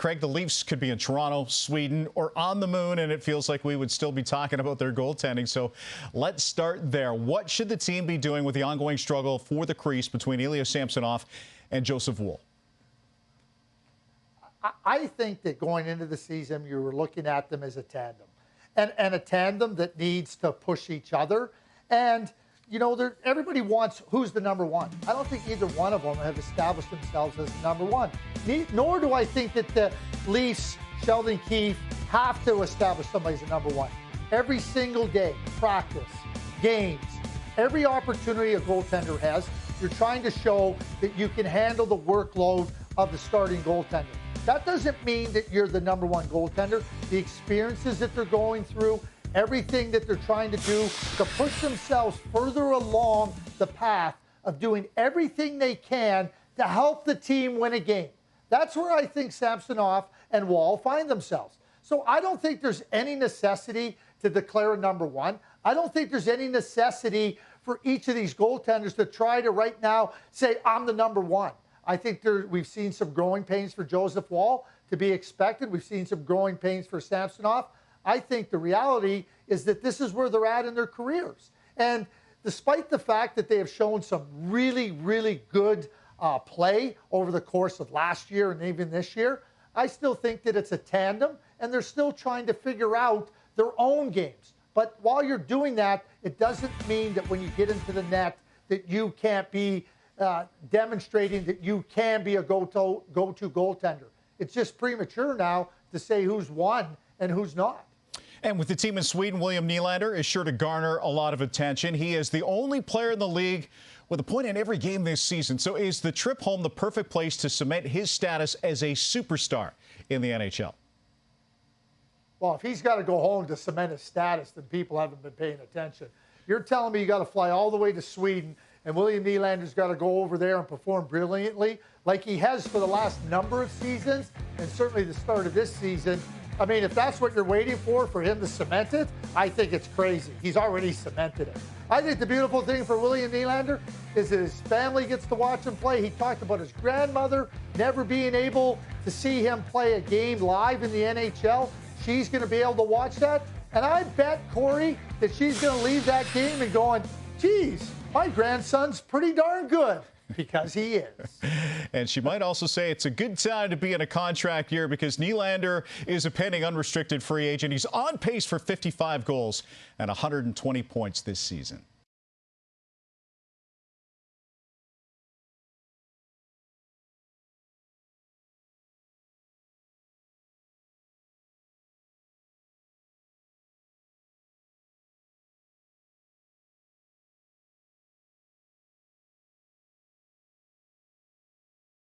Craig, the Leafs could be in Toronto, Sweden, or on the moon, and it feels like we would still be talking about their goaltending. So let's start there. What should the team be doing with the ongoing struggle for the crease between Ilya Samsonov and Joseph Woll? I think that going into the season, you were looking at them as a tandem, and a tandem that needs to push each other. And, you know, everybody wants who's the number one. I don't think either one of them have established themselves as number one. Nor do I think that the Leafs, Sheldon Keefe, have to establish somebody as a number one. Every single day, practice, games, every opportunity a goaltender has, you're trying to show that you can handle the workload of the starting goaltender. That doesn't mean that you're the number one goaltender. The experiences that they're going through, everything that they're trying to do to push themselves further along the path of doing everything they can to help the team win a game. That's where I think Samsonov and Woll find themselves. So I don't think there's any necessity to declare a number one. I don't think there's any necessity for each of these goaltenders to try to right now say, I'm the number one. I think we've seen some growing pains for Joseph Woll, to be expected. We've seen some growing pains for Samsonov. I think the reality is that this is where they're at in their careers. And despite the fact that they have shown some really, really good play over the course of last year and even this year, I still think that it's a tandem, and they're still trying to figure out their own games. But while you're doing that, it doesn't mean that when you get into the net that you can't be demonstrating that you can be a go-to goaltender. It's just premature now to say who's won and who's not. And with the team in Sweden, William Nylander is sure to garner a lot of attention. He is the only player in the league with a point in every game this season. So is the trip home the perfect place to cement his status as a superstar in the NHL? Well, if he's got to go home to cement his status, then people haven't been paying attention. You're telling me you got to fly all the way to Sweden, and William Nylander's got to go over there and perform brilliantly like he has for the last number of seasons, and certainly the start of this season. I mean, if that's what you're waiting for him to cement it, I think it's crazy. He's already cemented it. I think the beautiful thing for William Nylander is that his family gets to watch him play. He talked about his grandmother never being able to see him play a game live in the NHL. She's going to be able to watch that. And I bet, Corey, that she's going to leave that game and going, geez, my grandson's pretty darn good, because he is. And she might also say it's a good time to be in a contract year because Nylander is a pending unrestricted free agent. He's on pace for 55 goals and 120 points this season.